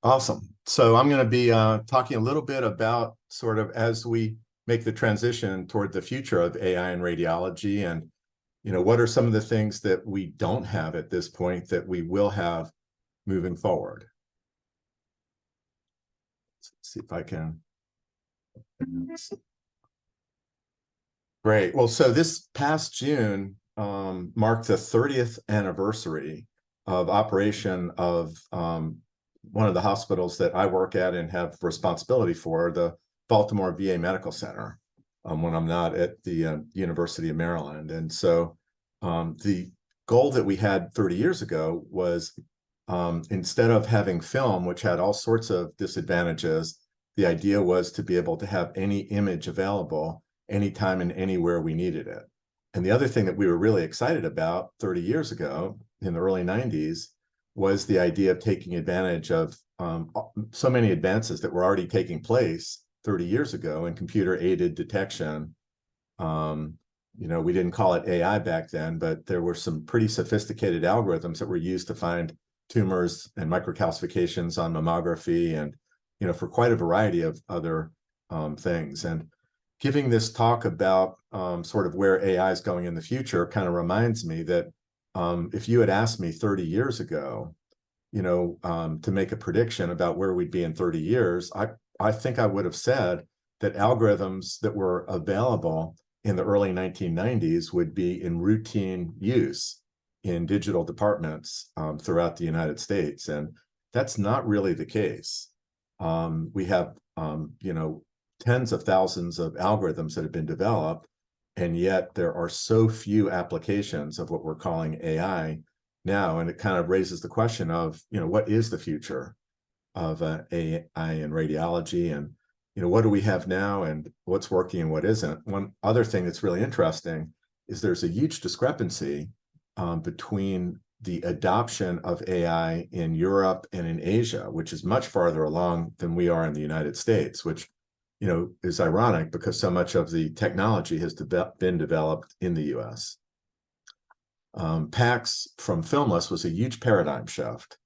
Awesome. So I'm going to be talking a little bit about sort of as we make the transition toward the future of AI and radiology, and what are some of the things that we don't have at this point that we will have moving forward. Let's see if I can. Great. Well, so this past June marked the 30th anniversary of operation of one of the hospitals that I work at and have responsibility for, the Baltimore VA Medical Center, when I'm not at the University of Maryland. And so the goal that we had 30 years ago was instead of having film, which had all sorts of disadvantages, the idea was to be able to have any image available anytime and anywhere we needed it. And the other thing that we were really excited about 30 years ago in the early 90s was the idea of taking advantage of so many advances that were already taking place 30 years ago in computer-aided detection. We didn't call it AI back then, but there were some pretty sophisticated algorithms that were used to find tumors and microcalcifications on mammography and, for quite a variety of other things. And giving this talk about sort of where AI is going in the future kind of reminds me that if you had asked me 30 years ago, to make a prediction about where we'd be in 30 years, I think I would have said that algorithms that were available in the early 1990s would be in routine use in digital departments throughout the United States. And that's not really the case. We have, tens of thousands of algorithms that have been developed, and yet there are so few applications of what we're calling AI now. And it kind of raises the question of, what is the future of AI and radiology, and, what do we have now and what's working and what isn't? One other thing that's really interesting is there's a huge discrepancy between the adoption of AI in Europe and in Asia, which is much farther along than we are in the United States, which is ironic because so much of the technology has been developed in the US. PACS from filmless was a huge paradigm shift.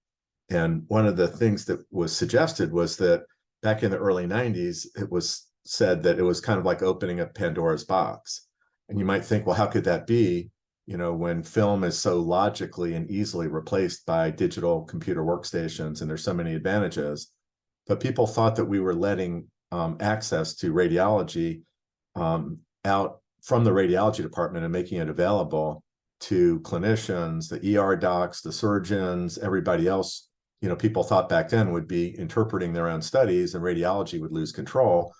And one of the things that was suggested was that back in the early 90s, it was said that it was kind of like opening a Pandora's box. And you might think, well, how could that be, when film is so logically and easily replaced by digital computer workstations and there's so many advantages. But people thought that we were letting access to radiology out from the radiology department and making it available to clinicians, the ER docs, the surgeons, everybody else. People thought back then would be interpreting their own studies and radiology would lose control.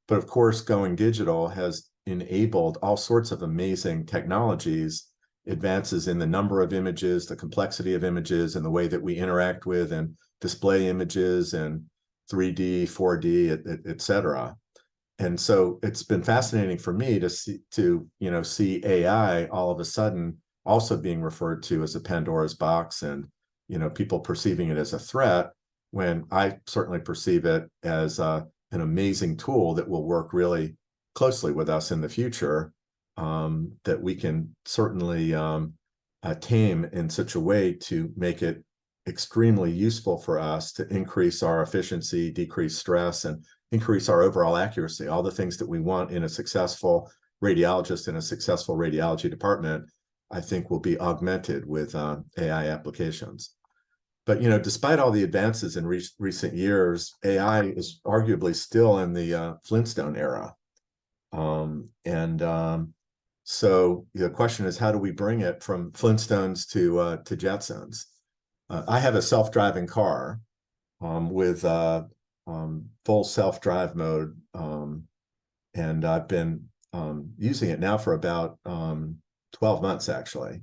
But of course, going digital has enabled all sorts of amazing technologies, advances in the number of images, the complexity of images, and the way that we interact with and display images and 3D, 4D, et cetera. And so it's been fascinating for me to see AI all of a sudden also being referred to as a Pandora's box, and people perceiving it as a threat, when I certainly perceive it as an amazing tool that will work really closely with us in the future, that we can certainly tame in such a way to make it extremely useful for us to increase our efficiency, decrease stress, and increase our overall accuracy. All the things that we want in a successful radiologist in a successful radiology department, I think, will be augmented with AI applications. But despite all the advances in recent years, AI is arguably still in the Flintstone era. So the question is, how do we bring it from Flintstones to Jetsons? I have a self-driving car with full self-drive mode, and I've been using it now for about 12 months, actually.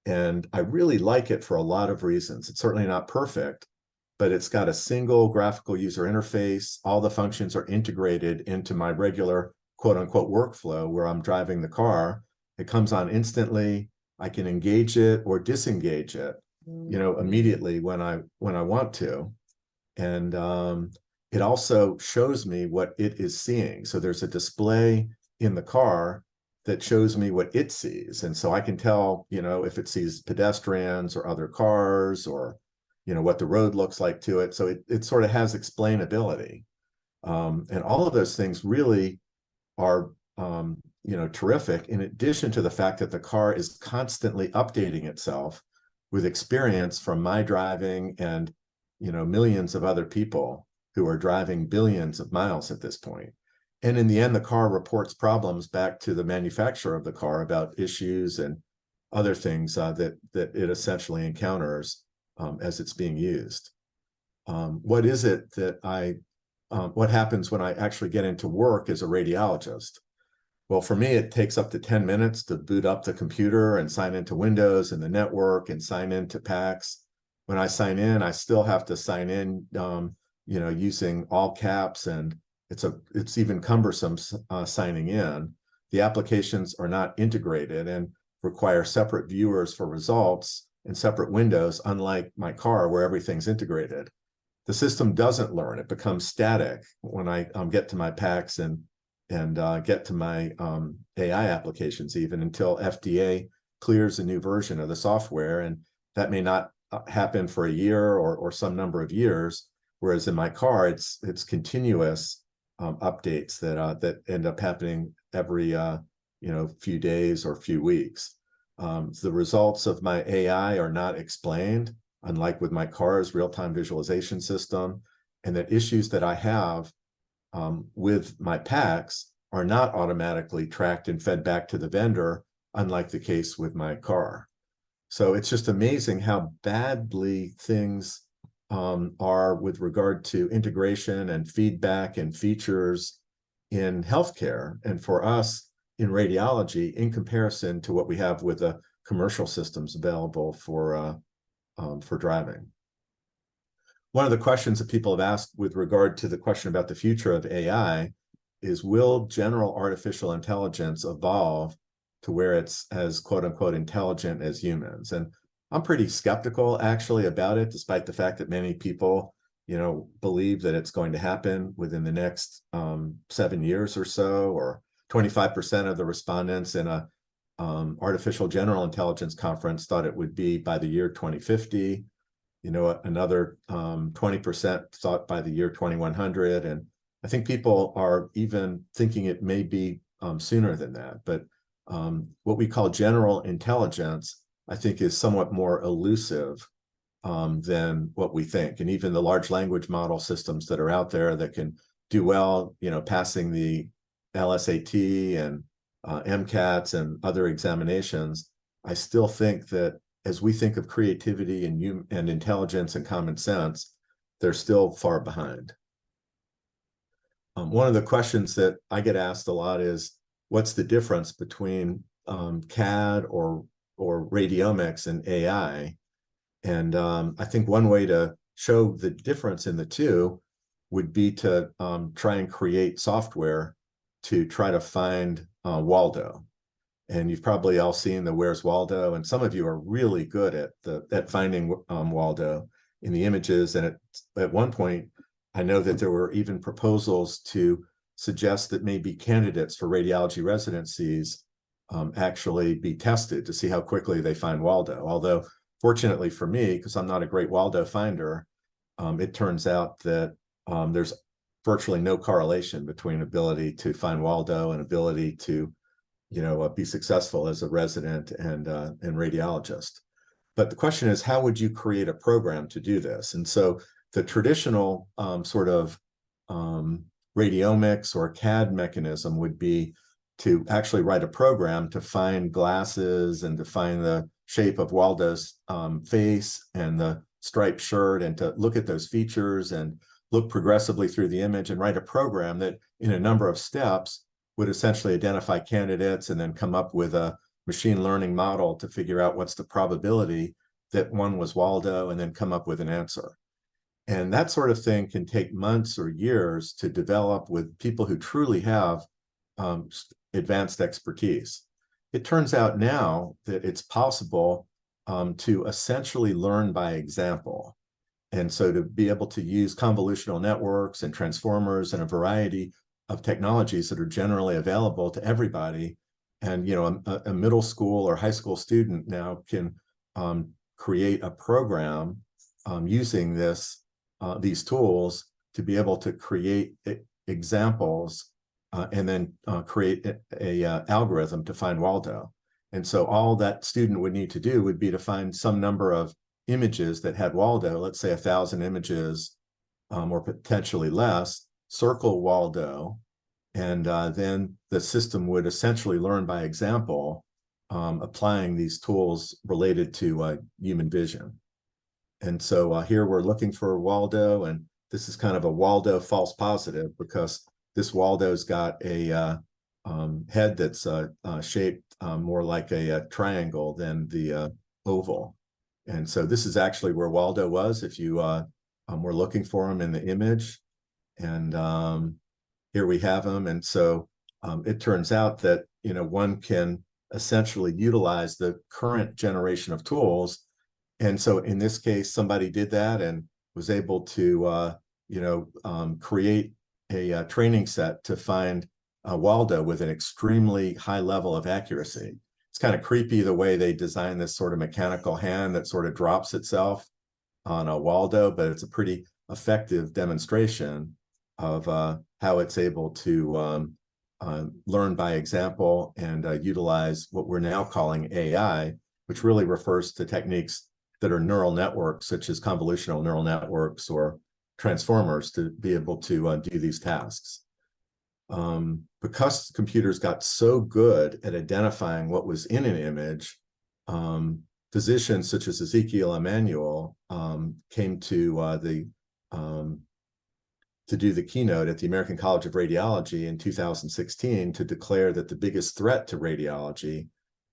And I really like it for a lot of reasons. It's certainly not perfect, but it's got a single graphical user interface. All the functions are integrated into my regular quote unquote workflow where I'm driving the car. It comes on instantly. I can engage it or disengage it, immediately when I want to. And it also shows me what it is seeing. So there's a display in the car that shows me what it sees. And so I can tell, if it sees pedestrians or other cars or, what the road looks like to it. So it sort of has explainability. And all of those things really are, terrific, in addition to the fact that the car is constantly updating itself with experience from my driving and, millions of other people who are driving billions of miles at this point. And in the end, the car reports problems back to the manufacturer of the car about issues and other things that it essentially encounters as it's being used. What is it that what happens when I actually get into work as a radiologist? Well, for me, it takes up to 10 minutes to boot up the computer and sign into Windows and the network and sign into PACS. When I sign in, I still have to sign in, using all caps, and it's even cumbersome signing in. The applications are not integrated and require separate viewers for results and separate windows, unlike my car where everything's integrated. The system doesn't learn. It becomes static when I get to my PACS and get to my AI applications, even until FDA clears a new version of the software. And that may not happen for a year or some number of years. Whereas in my car, it's continuous updates that end up happening every few days or few weeks. The results of my AI are not explained, unlike with my car's real-time visualization system, and that issues that I have with my PACS are not automatically tracked and fed back to the vendor, unlike the case with my car. So it's just amazing how badly things are with regard to integration and feedback and features in healthcare, and for us in radiology, in comparison to what we have with the commercial systems available for driving. One of the questions that people have asked with regard to the question about the future of AI is, will general artificial intelligence evolve to where it's as quote unquote intelligent as humans? And I'm pretty skeptical actually about it, despite the fact that many people, believe that it's going to happen within the next 7 years or so, or 25% of the respondents in a artificial general intelligence conference thought it would be by the year 2050. Another 20% thought by the year 2100. And I think people are even thinking it may be sooner than that. But what we call general intelligence, I think, is somewhat more elusive than what we think. And even the large language model systems that are out there that can do well, passing the LSAT and MCATs and other examinations, I still think that as we think of creativity and intelligence and common sense, they're still far behind. One of the questions that I get asked a lot is, what's the difference between CAD or radiomics and AI? And I think one way to show the difference in the two would be to try and create software to try to find Waldo. And you've probably all seen the Where's Waldo, and some of you are really good at finding Waldo in the images. And at one point, I know that there were even proposals to suggest that maybe candidates for radiology residencies actually be tested to see how quickly they find Waldo. Although, fortunately for me, because I'm not a great Waldo finder, it turns out that there's virtually no correlation between ability to find Waldo and ability to be successful as a resident and radiologist. But the question is, how would you create a program to do this? And so the traditional sort of radiomics or CAD mechanism would be to actually write a program to find glasses and to find the shape of Waldo's face and the striped shirt, and to look at those features and look progressively through the image and write a program that in a number of steps would essentially identify candidates and then come up with a machine learning model to figure out what's the probability that one was Waldo, and then come up with an answer. And that sort of thing can take months or years to develop with people who truly have advanced expertise. It turns out now that it's possible to essentially learn by example. And so to be able to use convolutional networks and transformers and a variety of technologies that are generally available to everybody. And a middle school or high school student now can create a program using these tools to be able to create examples and then create a algorithm to find Waldo. And so all that student would need to do would be to find some number of images that had Waldo, let's say 1,000 images or potentially less, circle Waldo, and then the system would essentially learn by example, applying these tools related to human vision. And so here we're looking for Waldo, and this is kind of a Waldo false positive because this Waldo's got a head that's shaped more like a triangle than the oval. And so this is actually where Waldo was if you were looking for him in the image. And here we have him. And so it turns out that, one can essentially utilize the current generation of tools. And so in this case, somebody did that and was able to, create a training set to find Waldo with an extremely high level of accuracy. It's kind of creepy the way they design this sort of mechanical hand that sort of drops itself on a Waldo, but it's a pretty effective demonstration of how it's able to learn by example and utilize what we're now calling AI, which really refers to techniques that are neural networks, such as convolutional neural networks or transformers, to be able to do these tasks. Because computers got so good at identifying what was in an image, physicians such as Ezekiel Emanuel came to do the keynote at the American College of Radiology in 2016 to declare that the biggest threat to radiology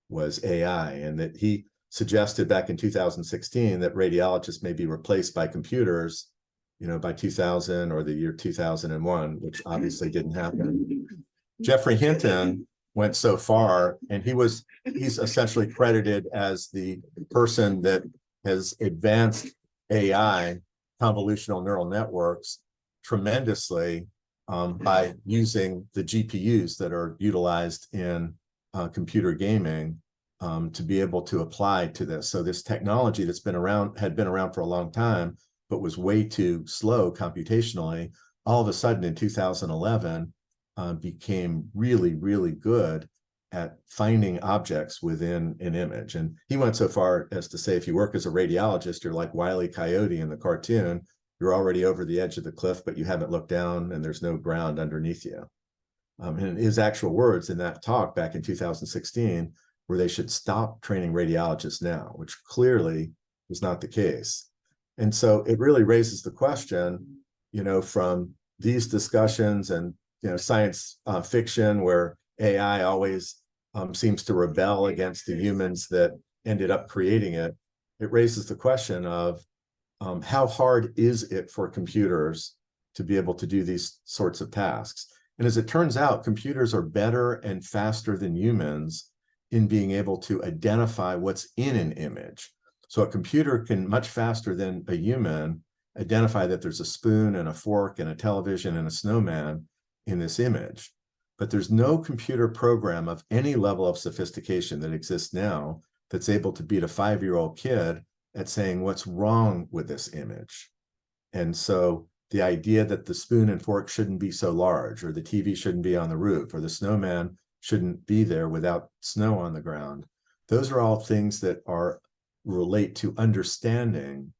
was AI, and that he suggested back in 2016 that radiologists may be replaced by computers, by 2000 or the year 2001, which obviously didn't happen. Jeffrey Hinton went so far, and he's essentially credited as the person that has advanced AI, convolutional neural networks, tremendously by using the GPUs that are utilized in computer gaming to be able to apply to this. So this technology that's had been around for a long time, but was way too slow computationally, all of a sudden in 2011 became really, really good at finding objects within an image. And he went so far as to say, if you work as a radiologist, you're like Wile E. Coyote in the cartoon. You're already over the edge of the cliff, but you haven't looked down and there's no ground underneath you. And his actual words in that talk back in 2016 were they should stop training radiologists now, which clearly was not the case. And so it really raises the question, from these discussions and, science fiction where AI always seems to rebel against the humans that ended up creating it. It raises the question of how hard is it for computers to be able to do these sorts of tasks? And as it turns out, computers are better and faster than humans in being able to identify what's in an image. So a computer can much faster than a human identify that there's a spoon and a fork and a television and a snowman in this image. But there's no computer program of any level of sophistication that exists now that's able to beat a 5-year-old kid at saying what's wrong with this image. And so the idea that the spoon and fork shouldn't be so large, or the TV shouldn't be on the roof, or the snowman shouldn't be there without snow on the ground, those are all things that relate to understanding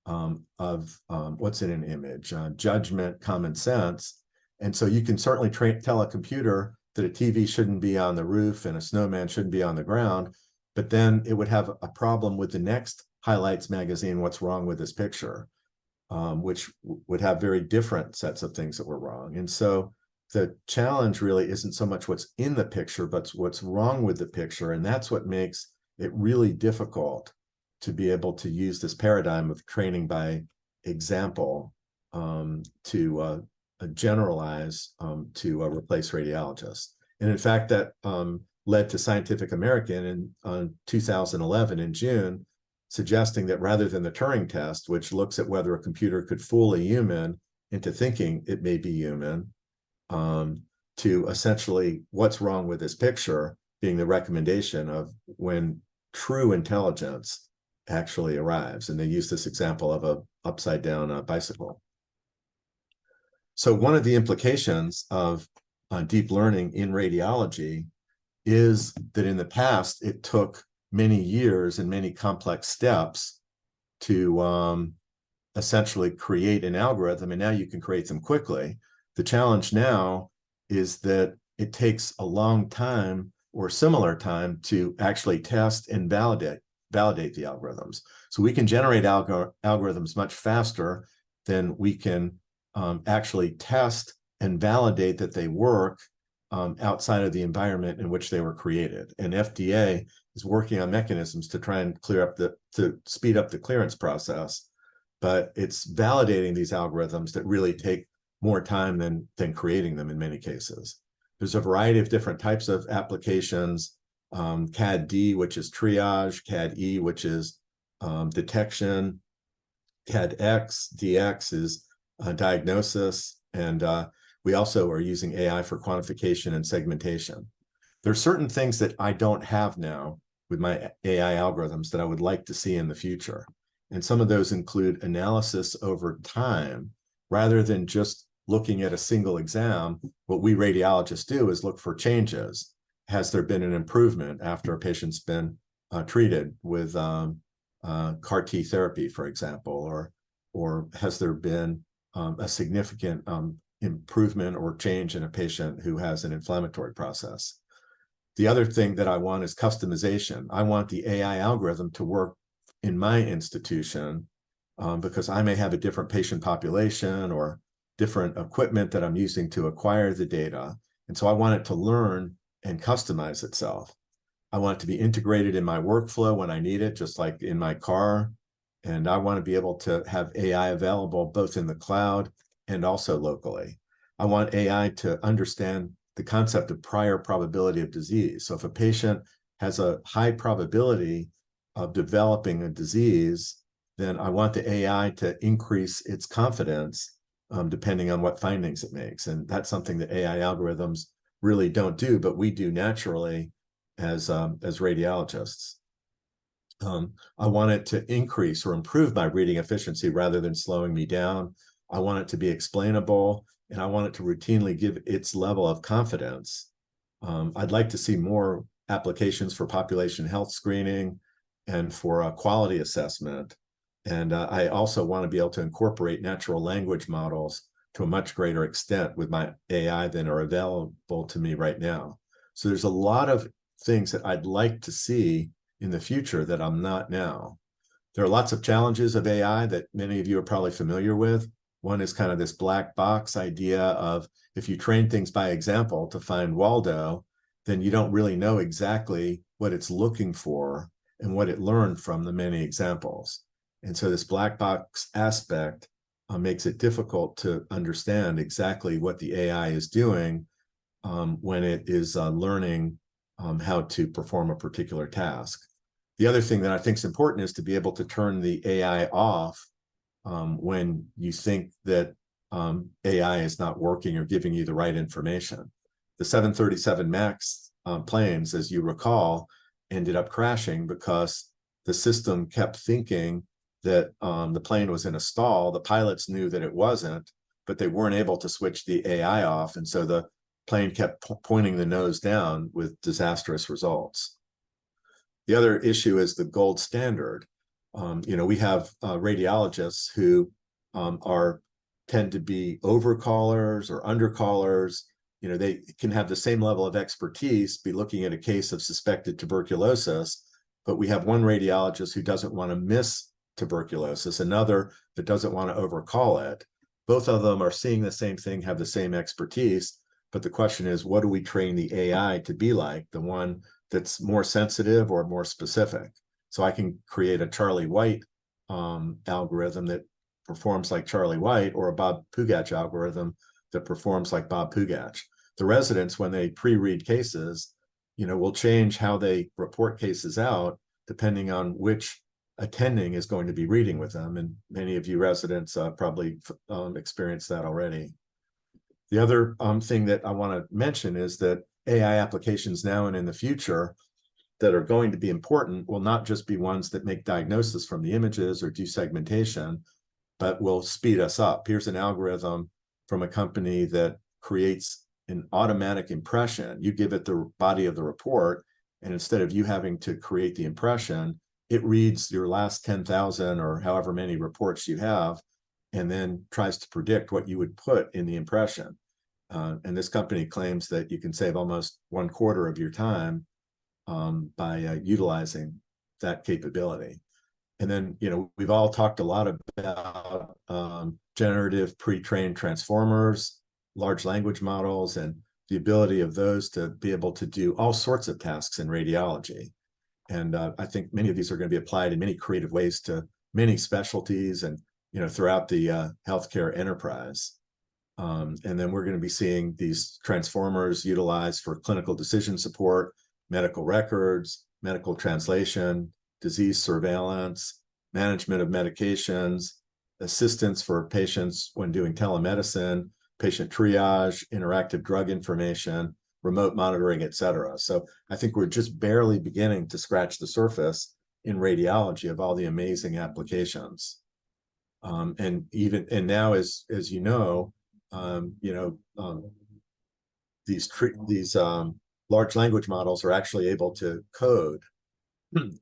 of what's in an image, judgment, common sense. And so you can certainly tell a computer that a TV shouldn't be on the roof and a snowman shouldn't be on the ground, but then it would have a problem with the next Highlights magazine, what's wrong with this picture, which would have very different sets of things that were wrong. And so the challenge really isn't so much what's in the picture, but what's wrong with the picture. And that's what makes it really difficult to be able to use this paradigm of training by example to generalize to replace radiologists. And in fact, that led to Scientific American in 2011 in June, suggesting that rather than the Turing test, which looks at whether a computer could fool a human into thinking it may be human, to essentially what's wrong with this picture being the recommendation of when true intelligence actually arrives. And they use this example of a upside down bicycle. So one of the implications of deep learning in radiology is that in the past, it took many years and many complex steps to essentially create an algorithm, and now you can create them quickly. The challenge now is that it takes a long time or similar time to actually test and validate the algorithms. So we can generate algorithms much faster than we can actually test and validate that they work outside of the environment in which they were created. And FDA is working on mechanisms to try and to speed up the clearance process, but it's validating these algorithms that really take more time than creating them in many cases. There's a variety of different types of applications, CAD-D, which is triage, CAD-E, which is detection, CAD-X, DX is diagnosis, and we also are using AI for quantification and segmentation. There are certain things that I don't have now with my AI algorithms that I would like to see in the future. And some of those include analysis over time, rather than just looking at a single exam. What we radiologists do is look for changes. Has there been an improvement after a patient's been treated with CAR T therapy, for example, or has there been a significant improvement or change in a patient who has an inflammatory process? The other thing that I want is customization. I want the AI algorithm to work in my institution because I may have a different patient population or different equipment that I'm using to acquire the data. And so I want it to learn and customize itself. I want it to be integrated in my workflow when I need it, just like in my car. And I want to be able to have AI available both in the cloud and also locally. I want AI to understand the concept of prior probability of disease. So if a patient has a high probability of developing a disease, then I want the AI to increase its confidence depending on what findings it makes. And that's something that AI algorithms really don't do, but we do naturally as radiologists. I want it to increase or improve my reading efficiency rather than slowing me down. I want it to be explainable, and I want it to routinely give its level of confidence. I'd like to see more applications for population health screening and for quality assessment. And I also want to be able to incorporate natural language models to a much greater extent with my AI than are available to me right now. So there's a lot of things that I'd like to see in the future that I'm not now. There are lots of challenges of AI that many of you are probably familiar with. One is kind of this black box idea of if you train things by example to find Waldo, then you don't really know exactly what it's looking for and what it learned from the many examples. And so this black box aspect makes it difficult to understand exactly what the AI is doing when it is learning how to perform a particular task. The other thing that I think is important is to be able to turn the AI off when you think that AI is not working or giving you the right information. The 737 MAX planes, as you recall, ended up crashing because the system kept thinking that the plane was in a stall. The pilots knew that it wasn't, but they weren't able to switch the AI off. And so the plane kept pointing the nose down with disastrous results. The other issue is the gold standard. We have radiologists who tend to be overcallers or undercallers. They can have the same level of expertise, be looking at a case of suspected tuberculosis, but we have one radiologist who doesn't want to miss tuberculosis, another that doesn't want to overcall it. Both of them are seeing the same thing, have the same expertise, but the question is, what do we train the AI to be like? The one that's more sensitive or more specific? So I can create a Charlie White algorithm that performs like Charlie White, or a Bob Pugach algorithm that performs like Bob Pugach. The residents, when they pre-read cases, will change how they report cases out depending on which attending is going to be reading with them. And many of you residents probably experienced that already. The other thing that I want to mention is that AI applications now and in the future that are going to be important will not just be ones that make diagnosis from the images or do segmentation, but will speed us up. Here's an algorithm from a company that creates an automatic impression. You give it the body of the report, and instead of you having to create the impression, it reads your last 10,000 or however many reports you have, and then tries to predict what you would put in the impression. And this company claims that you can save almost 1/4 of your time by utilizing that capability. And then, we've all talked a lot about generative pre-trained transformers, large language models, and the ability of those to be able to do all sorts of tasks in radiology. And I think many of these are going to be applied in many creative ways to many specialties and, throughout the healthcare enterprise. And then we're going to be seeing these transformers utilized for clinical decision support, medical records, medical translation, disease surveillance, management of medications, assistance for patients when doing telemedicine, patient triage, interactive drug information, remote monitoring, et cetera. So I think we're just barely beginning to scratch the surface in radiology of all the amazing applications. And now, as you know, these large language models are actually able to code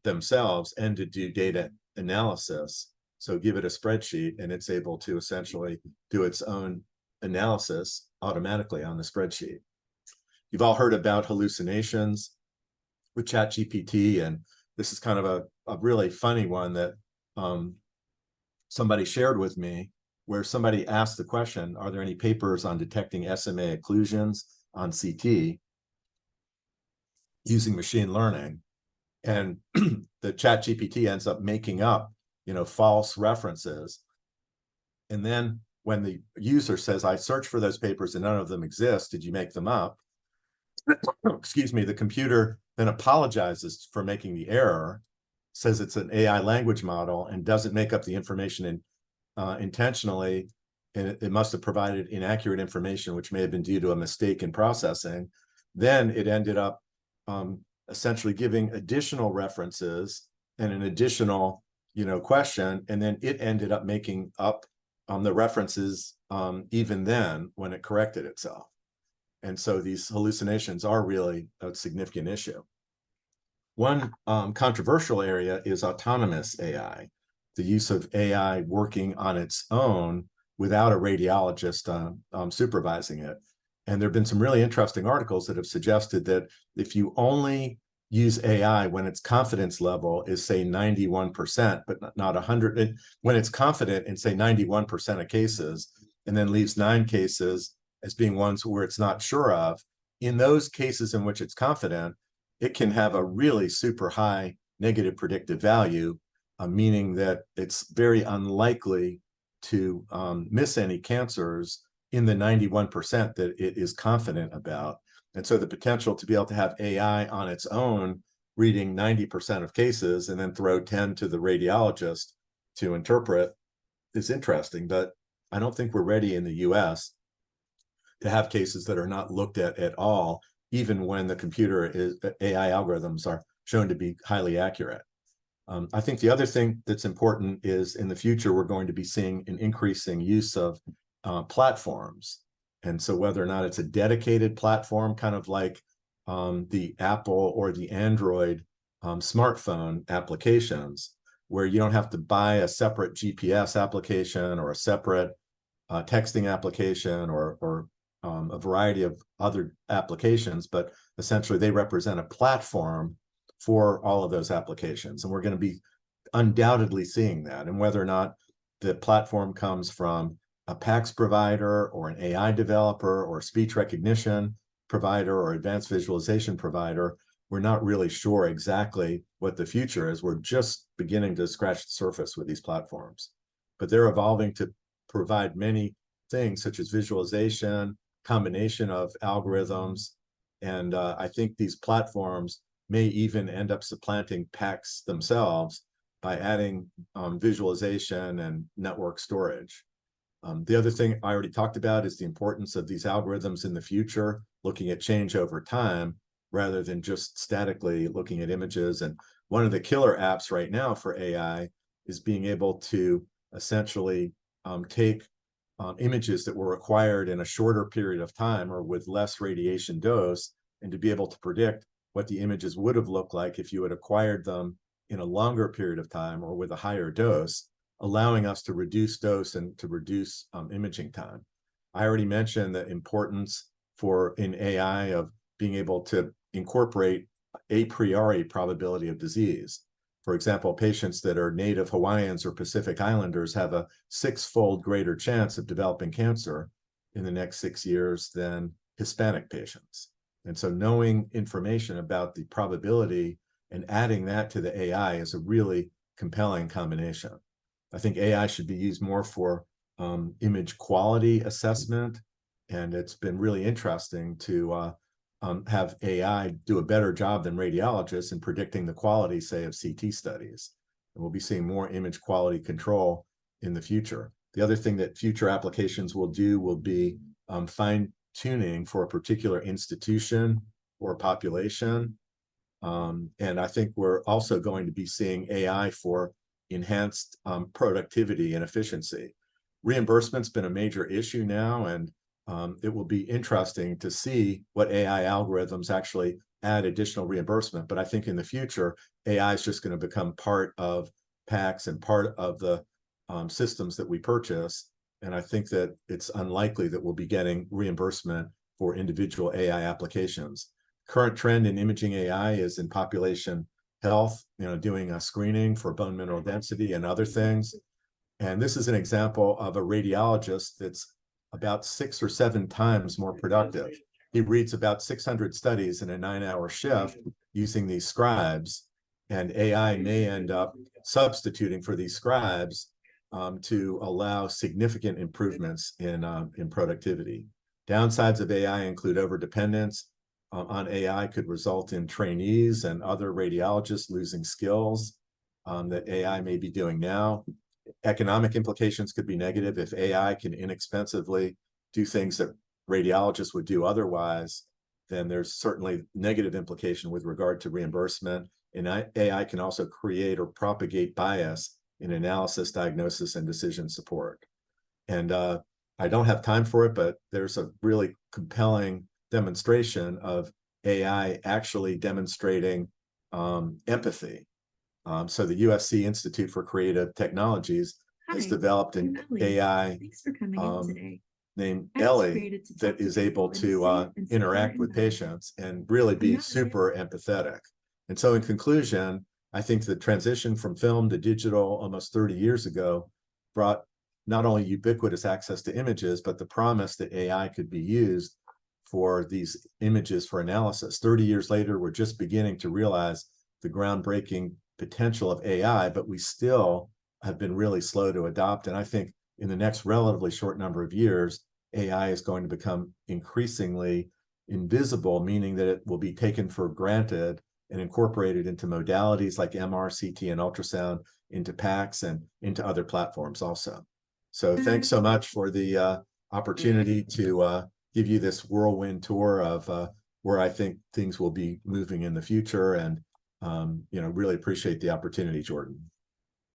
themselves and to do data analysis. So give it a spreadsheet and it's able to essentially do its own analysis automatically on the spreadsheet. You've all heard about hallucinations with ChatGPT, and this is kind of a really funny one that somebody shared with me, where somebody asked the question, are there any papers on detecting SMA occlusions on CT using machine learning? And the ChatGPT ends up making up, false references. And then when the user says, I searched for those papers and none of them exist, did you make them up? Excuse me, the computer then apologizes for making the error, says it's an AI language model and doesn't make up the information intentionally, and it must have provided inaccurate information, which may have been due to a mistake in processing. Then it ended up essentially giving additional references and an additional, question, and then it ended up making up the references even then when it corrected itself. And so these hallucinations are really a significant issue. One controversial area is autonomous AI, the use of AI working on its own without a radiologist supervising it. And there have been some really interesting articles that have suggested that if you only use AI when its confidence level is, say, 91%, but not 100, when it's confident in, say, 91% of cases, and then leaves 9 cases as being ones where it's not sure of, in those cases in which it's confident, it can have a really super high negative predictive value, meaning that it's very unlikely to miss any cancers in the 91% that it is confident about. And so the potential to be able to have AI on its own reading 90% of cases and then throw 10 to the radiologist to interpret is interesting, but I don't think we're ready in the US to have cases that are not looked at all, even when the AI algorithms are shown to be highly accurate. I think the other thing that's important is in the future, we're going to be seeing an increasing use of platforms. And so whether or not it's a dedicated platform, kind of like the Apple or the Android smartphone applications, where you don't have to buy a separate GPS application or a separate texting application or a variety of other applications, but essentially they represent a platform for all of those applications. And we're going to be undoubtedly seeing that. And whether or not the platform comes from a PACS provider or an AI developer or a speech recognition provider or advanced visualization provider, we're not really sure exactly what the future is. We're just beginning to scratch the surface with these platforms, but they're evolving to provide many things such as visualization, combination of algorithms. And I think these platforms may even end up supplanting PACS themselves by adding visualization and network storage. The other thing I already talked about is the importance of these algorithms in the future, looking at change over time. rather than just statically looking at images. And one of the killer apps right now for AI is being able to essentially take images that were acquired in a shorter period of time or with less radiation dose, and to be able to predict what the images would have looked like if you had acquired them in a longer period of time or with a higher dose, allowing us to reduce dose and to reduce imaging time. I already mentioned the importance in AI of being able to incorporate a priori probability of disease. For example, patients that are native Hawaiians or Pacific Islanders have a 6-fold greater chance of developing cancer in the next 6 years than Hispanic patients. And so knowing information about the probability and adding that to the AI is a really compelling combination. I think AI should be used more for image quality assessment. And it's been really interesting to have AI do a better job than radiologists in predicting the quality, say, of CT studies. And we'll be seeing more image quality control in the future. The other thing that future applications will do will be fine-tuning for a particular institution or population. And I think we're also going to be seeing AI for enhanced productivity and efficiency. Reimbursement's been a major issue now, and it will be interesting to see what AI algorithms actually add additional reimbursement. But I think in the future, AI is just going to become part of PACS and part of the systems that we purchase. And I think that it's unlikely that we'll be getting reimbursement for individual AI applications. Current trend in imaging AI is in population health, doing a screening for bone mineral density and other things. And this is an example of a radiologist that's about 6 or 7 times more productive. He reads about 600 studies in a 9-hour shift using these scribes, and AI may end up substituting for these scribes to allow significant improvements in productivity. Downsides of AI include overdependence on AI could result in trainees and other radiologists losing skills that AI may be doing now. Economic implications could be negative. If AI can inexpensively do things that radiologists would do otherwise, then there's certainly negative implication with regard to reimbursement. And AI can also create or propagate bias in analysis, diagnosis, and decision support. And I don't have time for it, but there's a really compelling demonstration of AI actually demonstrating empathy. So the USC Institute for Creative Technologies has developed an AI named Ellie that is able to interact with patients and really be super empathetic. And so in conclusion, I think the transition from film to digital almost 30 years ago brought not only ubiquitous access to images, but the promise that AI could be used for these images for analysis. 30 years later, we're just beginning to realize the groundbreaking potential of AI, but we still have been really slow to adopt. And I think in the next relatively short number of years, AI is going to become increasingly invisible, meaning that it will be taken for granted and incorporated into modalities like MR, CT, and ultrasound, into PACS and into other platforms also. So thanks so much for the opportunity to give you this whirlwind tour of where I think things will be moving in the future. And really appreciate the opportunity, Jordan.